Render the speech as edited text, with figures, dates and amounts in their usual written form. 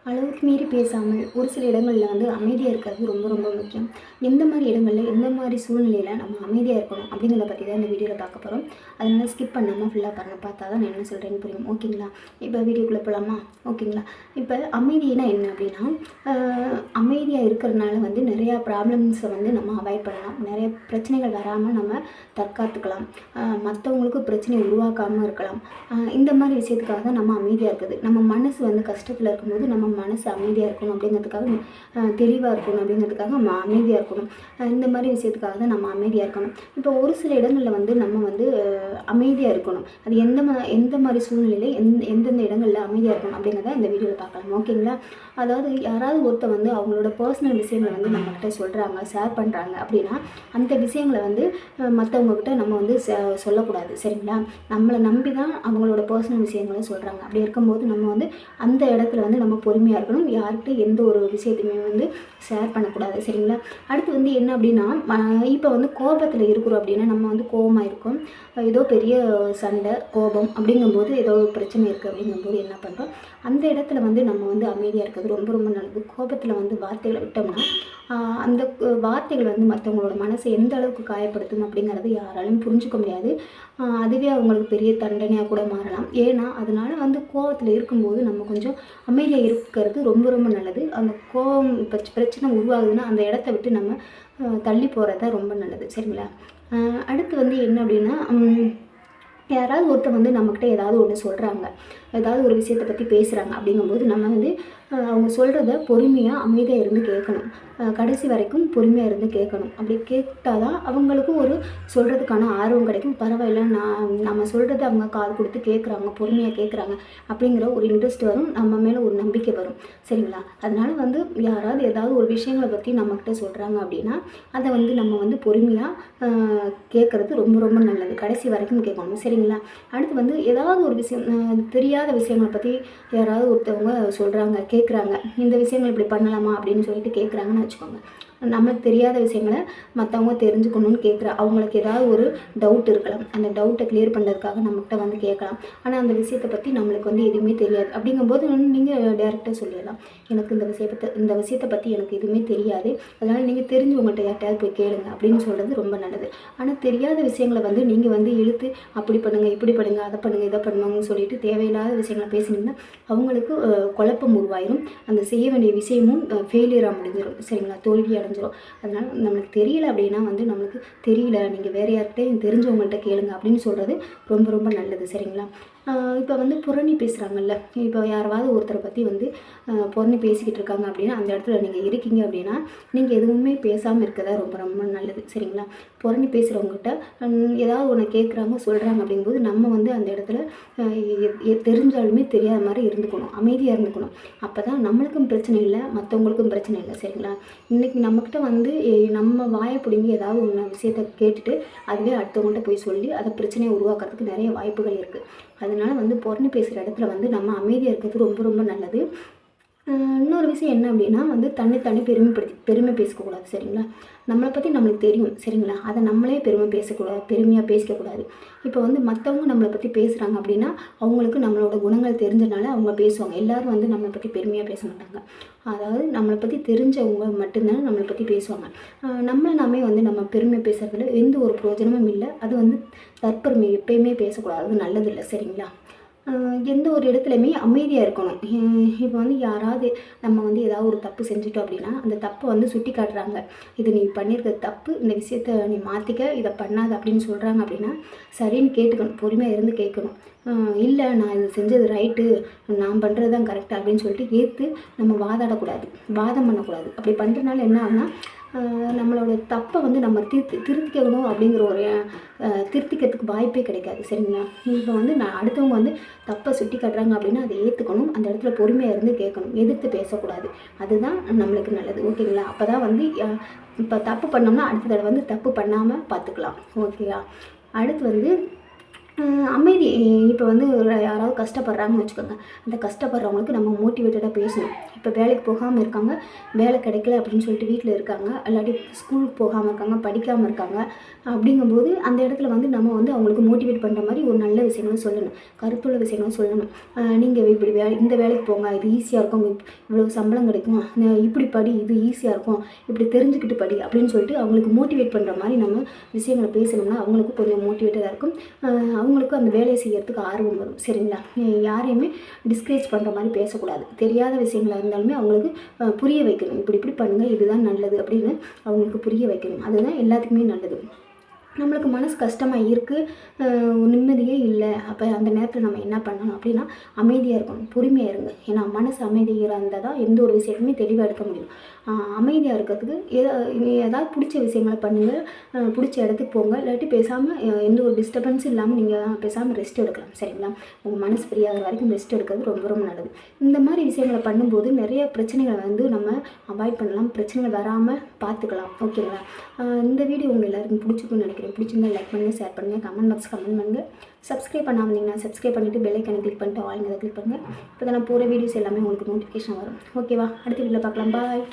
அளவுக்கு மீறி பேசாமல் ஒரு சில இடங்களில் வந்து அமைதியாக இருக்கிறது ரொம்ப ரொம்ப முக்கியம். எந்த மாதிரி இடங்களில் எந்த மாதிரி சூழ்நிலையில் நம்ம அமைதியாக இருக்கணும் அப்படிங்கிறத பற்றி தான் இந்த வீடியோவில் பார்க்க போகிறோம். அதனால் ஸ்கிப் பண்ணாமல் ஃபுல்லாக பார்த்தா தான் நான் என்ன சொல்கிறேன்னு புரியும். ஓகேங்களா? இப்போ வீடியோக்குள்ளே போகலாமா? ஓகேங்களா? இப்போ அமைதினா என்ன அப்படின்னா, அமைதியாக இருக்கிறதுனால வந்து நிறையா ப்ராப்ளம்ஸை வந்து நம்ம அவாய்ட் பண்ணலாம். நிறைய பிரச்சனைகள் வராமல் நம்ம தற்காத்துக்கலாம். மற்றவங்களுக்கு பிரச்சனை உருவாக்காமல் இருக்கலாம். இந்த மாதிரி விஷயத்துக்காக தான் நம்ம அமைதியாக இருக்குது. நம்ம மனசு வந்து கஷ்டத்தில் இருக்கும்போது நம்ம மனசு அமைதியாக இருக்கணும் அப்படிங்கிறதுக்காக, தெளிவாக இருக்கணும் அப்படிங்கிறதுக்காக நம்ம அமைதியாக இருக்கணும். இந்த மாதிரி விஷயத்துக்காக தான் நம்ம அமைதியாக இருக்கணும். இப்போ ஒரு சில இடங்களில் வந்து நம்ம வந்து அமைதியாக இருக்கணும். அது எந்த மாதிரி சூழ்நிலையில் எந்தெந்த இடங்களில் அமைதியாக இருக்கணும் அப்படிங்கிறத இந்த வீடியோவில் பார்க்கலாம். ஓகேங்களா? அதாவது யாராவது ஒருத்தர் வந்து அவங்களோட பர்சனல் விஷயங்களை வந்து நம்மக்கிட்ட சொல்கிறாங்க, ஷேர் பண்ணுறாங்க அப்படின்னா அந்த விஷயங்களை வந்து மற்றவங்கக்கிட்ட நம்ம வந்து சொல்லக்கூடாது. சரிங்களா? நம்மளை நம்பி தான் அவங்களோட பர்சனல் விஷயங்களை சொல்கிறாங்க. அப்படி இருக்கும்போது நம்ம வந்து அந்த இடத்துல வந்து நம்ம பொறுமையாக இருக்கணும். யார்கிட்ட எந்த ஒரு விஷயத்தையுமே வந்து ஷேர் பண்ணக்கூடாது. சரிங்களா? அடுத்து வந்து என்ன அப்படின்னா, இப்போ வந்து கோபத்தில் இருக்கிறோம் அப்படின்னா நம்ம வந்து கோபமாக இருக்கோம், ஏதோ பெரிய சண்டை கோபம் அப்படிங்கும்போது ஏதோ ஒரு பிரச்சனை இருக்குது அப்படிங்கும்போது என்ன பண்ணுறோம், அந்த இடத்துல வந்து நம்ம வந்து அமைதியாக இருக்கிறது ரொம்ப ரொம்ப நல்லது. கோபத்தில் வந்து வார்த்தைகளை விட்டோம்னா அந்த வார்த்தைகள் வந்து மற்றவங்களோட மனசை எந்த அளவுக்கு காயப்படுத்தும் அப்படிங்கிறது யாராலையும் புரிஞ்சுக்க முடியாது. அதுவே அவங்களுக்கு பெரிய தண்டனையாக கூட மாறலாம். ஏன்னா அதனால் வந்து கோபத்தில் இருக்கும்போது நம்ம கொஞ்சம் அமைதியாக இருக்கிறது ரொம்ப ரொம்ப நல்லது. அந்த கோபம் பிரச்சனை உருவாகுதுன்னா அந்த இடத்த விட்டு நம்ம தள்ளி போகிறது தான் ரொம்ப நல்லது. சரிங்களா? அடுத்து வந்து என்ன அப்படின்னா, யாராவது ஒருத்தர் வந்து நம்மக்கிட்ட ஏதாவது ஒன்று சொல்கிறாங்க, ஏதாவது ஒரு விஷயத்தை பற்றி பேசுகிறாங்க அப்படிங்கும்போது நம்ம வந்து அவங்க சொல்கிறத பொறுமையாக அமைதியாக இருந்து கேட்கணும். கடைசி வரைக்கும் பொறுமையாக இருந்து கேட்கணும். அப்படி கேட்டால் தான் அவங்களுக்கும் ஒரு சொல்கிறதுக்கான ஆர்வம் கிடைக்கும். பரவாயில்ல, நம்ம சொல்கிறத அவங்க காது கொடுத்து கேட்குறாங்க, பொறுமையாக கேட்குறாங்க அப்படிங்கிற ஒரு இன்ட்ரெஸ்ட் வரும், நம்ம மேலே ஒரு நம்பிக்கை வரும். சரிங்களா? அதனால் வந்து யாராவது ஏதாவது ஒரு விஷயங்களை பற்றி நம்மக்கிட்ட சொல்கிறாங்க அப்படின்னா அதை வந்து நம்ம வந்து பொறுமையாக கேட்குறது ரொம்ப ரொம்ப நல்லது. கடைசி வரைக்கும் கேட்கணும். சரிங்களா? அடுத்து வந்து ஏதாவது ஒரு விஷயம் தெரியாத விஷயங்களை பற்றி யாராவது ஒருத்தவங்க சொல்கிறாங்க, கேட்குறாங்க, இந்த விஷயங்கள் இப்படி பண்ணலாமா அப்படின்னு சொல்லிட்டு கேட்குறாங்கன்னு வச்சுக்கோங்க. நம்மளுக்கு தெரியாத விஷயங்களை மற்றவங்க தெரிஞ்சுக்கணும்னு அவங்களுக்கு ஏதாவது ஒரு டவுட் இருக்கலாம். அந்த டவுட்டை கிளியர் பண்ணுறதுக்காக நம்மகிட்ட வந்து கேட்கலாம். ஆனால் அந்த விஷயத்தை பற்றி நம்மளுக்கு வந்து எதுவுமே தெரியாது. அப்படிங்கும்போது நீங்கள் டேரெக்டாக சொல்லிடலாம், எனக்கு இந்த விஷயத்தை பற்றி எனக்கு எதுவுமே தெரியாது, அதனால் நீங்கள் தெரிஞ்சவங்கள்ட்ட யார்ட்டையாவது போய் கேளுங்க அப்படின்னு சொல்கிறது ரொம்ப நல்லது. ஆனால் தெரியாத விஷயங்களை வந்து நீங்கள் வந்து இழுத்து அப்படி பண்ணுங்கள், இப்படி பண்ணுங்கள், அதை பண்ணுங்கள், இதை பண்ணுவாங்கன்னு சொல்லிட்டு தேவையில்லாத விஷயங்களை பேசினீங்கன்னா அவங்களுக்கு குழப்பம் உருவாயிரும். அந்த செய்ய வேண்டிய விஷயமும் ஃபெயிலியராக முடிஞ்சிடும். சரிங்களா? தோல்வி அடைஞ்சிடும். அதனால் நம்மளுக்கு தெரியல அப்படின்னா வந்து நம்மளுக்கு தெரியல, நீங்கள் வேறு யார்கிட்டையும் தெரிஞ்சவங்கள்ட்ட கேளுங்க அப்படின்னு சொல்கிறது ரொம்ப ரொம்ப நல்லது. சரிங்களா? இப்போ வந்து புரணி பேசுகிறாங்கல்ல, இப்போ யாராவது ஒருத்தரை பற்றி வந்து புரணி பேசிக்கிட்டு இருக்காங்க அப்படின்னா அந்த இடத்துல நீங்கள் இருக்கீங்க அப்படின்னா நீங்கள் எதுவுமே பேசாமல் இருக்கிறதா ரொம்ப ரொம்ப நல்லது. சரிங்களா? புரணி பேசுகிறவங்ககிட்ட ஏதாவது ஒன்று கேட்குறாங்க, சொல்கிறாங்க அப்படிங்கும்போது நம்ம வந்து அந்த இடத்துல தெரிஞ்சாலுமே தெரியாத மாதிரி இருந்துக்கணும், அமைதியாக இருந்துக்கணும். அப்போ தான் நம்மளுக்கும் பிரச்சனை இல்லை, மற்றவங்களுக்கும் பிரச்சனை இல்லை. சரிங்களா? இன்றைக்கி நம்மக்கிட்ட வந்து நம்ம வாயை பிடுங்கி ஏதாவது ஒன்று விஷயத்தை கேட்டுட்டு அதுவே அடுத்தவங்கள்ட்ட போய் சொல்லி அதை பிரச்சனையை உருவாக்குறதுக்கு நிறைய வாய்ப்புகள் இருக்குது. அதனால் வந்து புரணி பேசுகிற இடத்துல வந்து நம்ம அமைதியாக இருக்கிறது ரொம்ப ரொம்ப நல்லது. இன்னொரு விஷயம் என்ன அப்படின்னா வந்து தன்னை பெருமை பேசக்கூடாது. சரிங்களா? நம்மளை பற்றி நம்மளுக்கு தெரியும். சரிங்களா? அதை நம்மளே பெருமையாக பேசிக்கக்கூடாது. இப்போ வந்து மற்றவங்க நம்மளை பற்றி பேசுகிறாங்க அப்படின்னா அவங்களுக்கு நம்மளோட குணங்கள் தெரிஞ்சனால அவங்க பேசுவாங்க. எல்லோரும் வந்து நம்மளை பற்றி பெருமையாக பேச மாட்டாங்க. அதாவது நம்மளை பற்றி தெரிஞ்சவங்க மட்டும்தான் நம்மளை பற்றி பேசுவாங்க. நம்மளை நாமே வந்து நம்ம பெருமை பேசுகிறதுல எந்த ஒரு பிரயோஜனமும் இல்லை. அது வந்து தற்பெருமை எப்பயுமே பேசக்கூடாது, அது நல்லதில்லை. சரிங்களா? எந்த ஒரு இடத்துலையுமே அமைதியாக இருக்கணும். இப்போ வந்து யாராவது நம்ம வந்து ஏதாவது ஒரு தப்பு செஞ்சுட்டோம் அப்படின்னா அந்த தப்பை வந்து சுட்டி காட்டுறாங்க, இது நீ பண்ணியிருக்கிறது தப்பு, இந்த விஷயத்த நீ மாற்றிக்க, இதை பண்ணாத அப்படின்னு சொல்கிறாங்க அப்படின்னா சரின்னு கேட்டுக்கணும், பொறுமையாக இருந்து கேட்கணும். இல்லை நான் இது செஞ்சது ரைட்டு, நான் பண்ணுறது தான் கரெக்டாக அப்படின்னு சொல்லிட்டு ஏற்று நம்ம வாதம் பண்ணக்கூடாது. அப்படி பண்ணுறதுனால என்ன ஆகுனா நம்மளோட தப்பை வந்து நம்ம திருத்திக்கணும் அப்படிங்கிற ஒரு திருத்திக்கிறதுக்கு வாய்ப்பே கிடைக்காது. சரிங்களா? இப்போ வந்து அடுத்தவங்க வந்து தப்பை சுட்டி காட்டுறாங்க அப்படின்னா அதை ஏற்றுக்கணும், அந்த இடத்துல பொறுமையாக இருந்து கேட்கணும், எதிர்த்து பேசக்கூடாது. அதுதான் நம்மளுக்கு நல்லது. ஓகேங்களா? அப்போ தான் வந்து இப்போ தப்பு பண்ணோம்னா அடுத்த தடவை வந்து தப்பு பண்ணாமல் பார்த்துக்கலாம். ஓகேயா? அடுத்து வந்து அமைதி. இப்போ வந்து யாராவது கஷ்டப்படுறாங்கன்னு வச்சுக்கோங்க, அந்த கஷ்டப்படுறவங்களுக்கு நம்ம மோட்டிவேட்டடாக பேசணும். இப்போ வேலைக்கு போகாமல் இருக்காங்க, வேலை கிடைக்கல அப்படின்னு சொல்லிட்டு வீட்டில் இருக்காங்க, இல்லாட்டி ஸ்கூலுக்கு போகாமல் இருக்காங்க, படிக்காமல் இருக்காங்க. அப்படிங்கும்போது அந்த இடத்துல வந்து நம்ம வந்து அவங்களுக்கு மோட்டிவேட் பண்ணுற மாதிரி ஒரு நல்ல விஷயங்களும் சொல்லணும், கருத்துள்ள விஷயங்களும் சொல்லணும். நீங்கள் இப்படி இந்த வேலைக்கு போங்க, இது ஈஸியாக இருக்கும், இவ்வளோ சம்பளம் கிடைக்கும், இப்படி படி, இது ஈஸியாக இருக்கும், இப்படி தெரிஞ்சுக்கிட்டு படி அப்படின்னு சொல்லிட்டு அவங்களுக்கு மோட்டிவேட் பண்ணுற மாதிரி நம்ம விஷயங்களை பேசணும்னா அவங்களுக்கும் கொஞ்சம் மோட்டிவேட்டடாக இருக்கும். அவங்களுக்கும் அந்த வேலையை செய்யறதுக்கு ஆர்வம் வரும். சரிங்களா? யாரையுமே டிஸ்கரேஜ் பண்ணுற மாதிரி பேசக்கூடாது. தெரியாத விஷயங்களாக இருந்தாலுமே அவங்களுக்கு புரிய வைக்கணும். இப்படி இப்படி பண்ணுங்கள், இதுதான் நல்லது அப்படின்னு அவங்களுக்கு புரிய வைக்கணும். அதுதான் எல்லாத்துக்குமே நல்லது. நம்மளுக்கு மனசு கஷ்டமாக இருக்குது, நிம்மதியே இல்லை, அப்போ அந்த நேரத்தில் நம்ம என்ன பண்ணணும் அப்படின்னா அமைதியாக இருக்கணும், பொறுமையாக இருங்க. ஏன்னா மனசு அமைதியாக இருந்தால் தான் எந்த ஒரு விஷயத்தையுமே தெளிவாக எடுக்க முடியும். அமைதியாக இருக்கிறதுக்கு ஏதாவது பிடிச்ச விஷயங்களை பண்ணுங்கள், பிடிச்ச இடத்துக்கு போங்க, இல்லாட்டி பேசாமல் எந்த ஒரு டிஸ்டர்பன்ஸும் இல்லாமல் நீங்கள் பேசாமல் ரெஸ்ட் எடுக்கலாம். சரிங்களா? உங்கள் மனசு ஃப்ரீயாகிற வரைக்கும் ரெஸ்ட் எடுக்கிறது ரொம்ப ரொம்ப நல்லது. இந்த மாதிரி விஷயங்களை பண்ணும்போது நிறைய பிரச்சனைகளை வந்து நம்ம அவாய்ட் பண்ணலாம், பிரச்சனைகள் வராமல் பார்த்துக்கலாம். ஓகேங்களா? இந்த வீடியோ உங்கள் எல்லாருக்கும் பிடிச்சிருக்குன்னு நினைக்கிறேன். பிடிச்சிருந்தா லைக் பண்ணுங்கள், ஷேர் பண்ணுங்கள், கமெண்ட் பாக்ஸ் கமெண்ட் பண்ணுங்கள். சப்ஸ்கிரைப் பண்ணாமல் சப்ஸ்கிரைப் பண்ணிவிட்டு பெல் ஐக்கானை கிளிக் பண்ணிட்டு ஆல் அதை கிளிக் பண்ணுங்கள். இப்போ தான் நான் போகிற வீடியோஸ் எல்லாமே உங்களுக்கு நோட்டிஃபிகேஷன் வரும். ஓகேவா? அடுத்த வீடியோவில் பார்க்கலாம். பாய்.